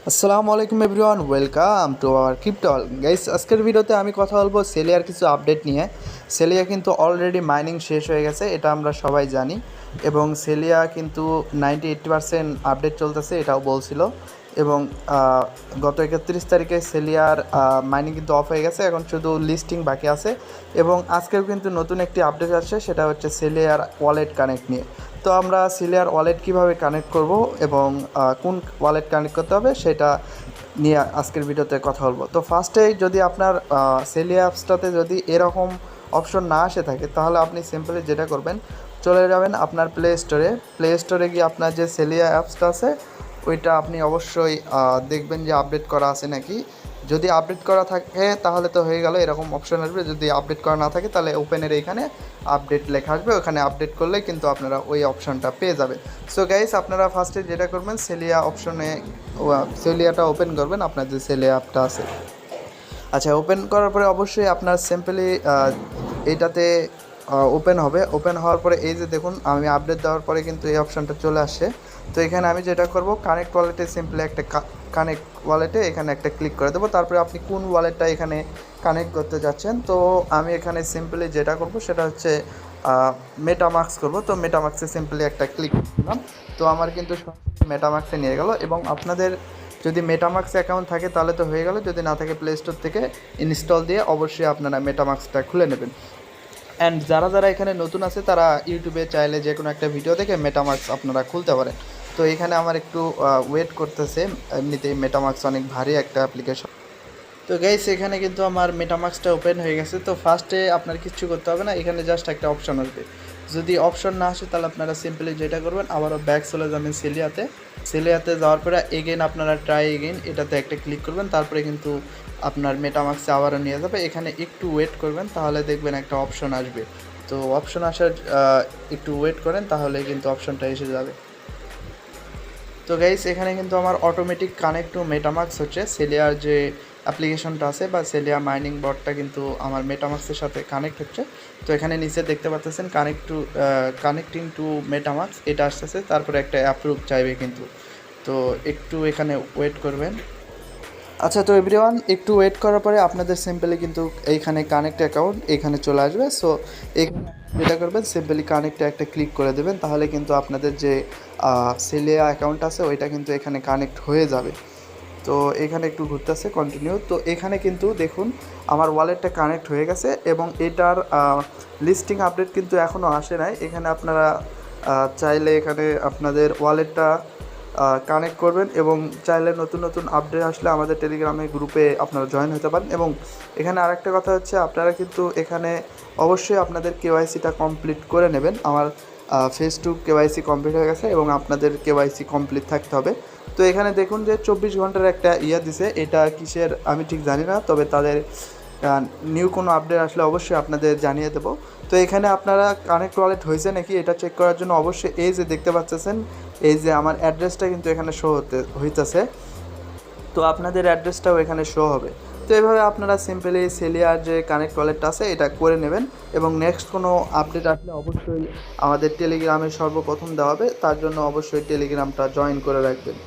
আসসালামু আলাইকুম everyone, welcome to our ক্রিপ্টল গাইস। আজকের ভিডিওতে আমি কথা বলবো সেলিয়ার কিছু আপডেট নিয়ে। সেলিয়া কিন্তু অলরেডি মাইনিং শেষ হয়ে গেছে, এটা আমরা সবাই জানি। এবং সেলিয়া কিন্তু 98% আপডেট চলতেছে, এটাও বলছিল। এবং গত 31 তারিখে সেলিয়ার মাইনিং কিন্তু অফ হয়ে গেছে, এখন শুধু লিস্টিং বাকি আছে। এবং আজকেও কিন্তু নতুন একটি আপডেট আসছে, সেটা হচ্ছে সেলিয়ার ওয়ালেট কানেক্ট নিয়ে। তো আমরা সেলিয়ার ওয়ালেট কিভাবে কানেক্ট করব এবং কোন ওয়ালেট কানেক্ট করতে হবে সেটা নিয়ে আজকের ভিডিওতে কথা বলবো। তো ফার্স্টেই যদি আপনার সেলিয়া অ্যাপসটাতে যদি এরকম অপশন না আসে থাকে, তাহলে আপনি সিম্পলি যেটা করবেন, চলে যাবেন আপনার প্লে স্টোরে গিয়ে আপনার যে সেলিয়া অ্যাপসটা আছে ওইটা আপনি অবশ্যই দেখবেন যে আপডেট করা আছে নাকি। যদি আপডেট করা থাকে তাহলে তো হয়ে গেল, এরকম অপশন আসবে। যদি আপডেট করা না থাকে তাহলে ওপেনের এইখানে আপডেট লেখা আসবে, ওখানে আপডেট করলে কিন্তু আপনারা ওই অপশনটা পেয়ে যাবেন। সো গাইস, আপনারা ফার্স্টে যেটা করবেন, সেলিয়া অপশনে সেলিয়াটা ওপেন করবেন, আপনার যে সেলিয়া অ্যাপটা আছে। আচ্ছা, ওপেন করার পরে অবশ্যই আপনার সিম্পলি এইটাতে ওপেন হবে। ওপেন হওয়ার পরে এই যে দেখুন, আমি আপডেট দেওয়ার পরে কিন্তু এই অপশানটা চলে আসছে। তো এখানে আমি যেটা করব, কানেক্ট ওয়ালেটে সিম্পলি একটা কানেক্ট ওয়ালেটে এখানে একটা ক্লিক করে দেবো। তারপরে আপনি কোন ওয়ালেটটা এখানে কানেক্ট করতে যাচ্ছেন, তো আমি এখানে সিম্পলি যেটা করব সেটা হচ্ছে মেটামাক্স করব। তো মেটামাক্সে সিম্পলি একটা ক্লিক করলাম, তো আমার কিন্তু মেটামাক্সে নিয়ে গেল। এবং আপনাদের যদি মেটামাক্স অ্যাকাউন্ট থাকে তাহলে তো হয়ে গেল, যদি না থাকে প্লে স্টোর থেকে ইনস্টল দিয়ে অবশ্যই আপনারা মেটামাক্সটা খুলে নেবেন। অ্যান্ড যারা যারা এখানে নতুন আছে তারা ইউটিউবে চাইলে যে কোনো একটা ভিডিও দেখে মেটামাক্স আপনারা খুলতে পারেন। তো এখানে আমার একটু ওয়েট করতেছে, এমনিতেই মেটামাক্স অনেক ভারী একটা অ্যাপ্লিকেশন। তো গাইস, এখানে কিন্তু আমার মেটামাক্সটা ওপেন হয়ে গেছে। তো ফার্স্টে আপনার কিচ্ছু করতে হবে না, এখানে জাস্ট একটা অপশন আসবে। যদি অপশন না আসে তাহলে আপনারা সিম্পলি যেটা করবেন, আবারও ব্যাক চলে যাবেন সেলিয়াতে যাওয়ার পরে এগেন আপনারা ট্রাই এগেন এটাতে একটা ক্লিক করবেন। তারপরে কিন্তু আপনার মেটামাক্সে আবারও নিয়ে যাবে, এখানে একটু ওয়েট করবেন, তাহলে দেখবেন একটা অপশন আসবে। তো অপশন আসার একটু ওয়েট করেন, তাহলে কিন্তু অপশনটা এসে যাবে। তো গাইস, এখানে কিন্তু আমার অটোমেটিক কানেক্ট টু মেটামাক্স হচ্ছে, সেলিয়ার যে অ্যাপ্লিকেশনটা আছে বা সেলিয়া মাইনিং বটটা কিন্তু আমার মেটামাক্সের সাথে কানেক্ট হচ্ছে। তো এখানে নিচে দেখতে পাচ্ছেন কানেক্টিং টু মেটামাক্স এটা আসতেছে, তারপরে একটা অ্যাপ্রুভ চাইবে কিন্তু। তো একটু এখানে ওয়েট করবেন। আচ্ছা, তো এভরিওয়ান, একটু ওয়েট করার পরে আপনাদের সিম্পলি কিন্তু এইখানে কানেক্ট অ্যাকাউন্ট এখানে চলে আসবে। সো এখানে যেটা করবেন, সিম্পলি কানেক্টে একটা ক্লিক করে দেবেন, তাহলে কিন্তু আপনাদের যে সেলিয়া অ্যাকাউন্ট আছে ওইটা কিন্তু এখানে কানেক্ট হয়ে যাবে। তো এখানে একটু ঘুরতেছে কন্টিনিউ। তো এখানে কিন্তু দেখুন আমার ওয়ালেটটা কানেক্ট হয়ে গেছে এবং এটার লিস্টিং আপডেট কিন্তু এখনও আসে নাই। এখানে আপনারা চাইলে এখানে আপনাদের ওয়ালেটটা কানেক্ট করবেন এবং চাইলে নতুন নতুন আপডেট আসলে আমাদের টেলিগ্রামে গ্রুপে আপনারা জয়েন হতে পারেন। এবং এখানে আরেকটা কথা হচ্ছে, আপনারা কিন্তু এখানে অবশ্যই আপনাদের কেওয়াইসিটা কমপ্লিট করে নেবেন। আমার ফেজ 2 কেওয়াইসি কমপ্লিট হয়ে গেছে এবং আপনাদের কেওয়াইসি কমপ্লিট থাকতে হবে। তো এখানে দেখুন যে 24 ঘন্টার একটা দিছে, এটা কিসের আমি ঠিক জানি না, তবে তাদের নিউ কোনো আপডেট আসলে অবশ্যই আপনাদের জানিয়ে দেবো। তো এখানে আপনারা কানেক্ট ওয়ালেট হয়েছে নাকি এটা চেক করার জন্য অবশ্যই এই যে দেখতে পাচ্ছেন, এই যে আমার অ্যাড্রেসটা কিন্তু এখানে শো হইতেছে। তো আপনাদের অ্যাড্রেসটাও এখানে শো হবে। তো এভাবে আপনারা সিম্পলি সেলিয়ার যে কানেক্ট ওয়ালেটটা আছে এটা করে নেবেন এবং নেক্সট কোনো আপডেট আসলে অবশ্যই আমাদের টেলিগ্রামে সর্বপ্রথম দেওয়া হবে, তার জন্য অবশ্যই টেলিগ্রামটা জয়েন করে রাখবেন।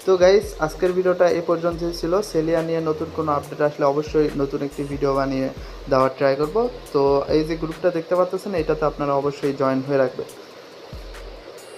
তো গাইস, আজকের ভিডিওটা এ পর্যন্তই ছিল। সেলিয়া নিয়ে নতুন কোনো আপডেট আসলে অবশ্যই নতুন একটি ভিডিও বানিয়ে দেওয়ার ট্রাই করব। তো এই যে গ্রুপটা দেখতে পাচ্ছেন এটাতে আপনারা অবশ্যই জয়েন হয়ে রাখবেন।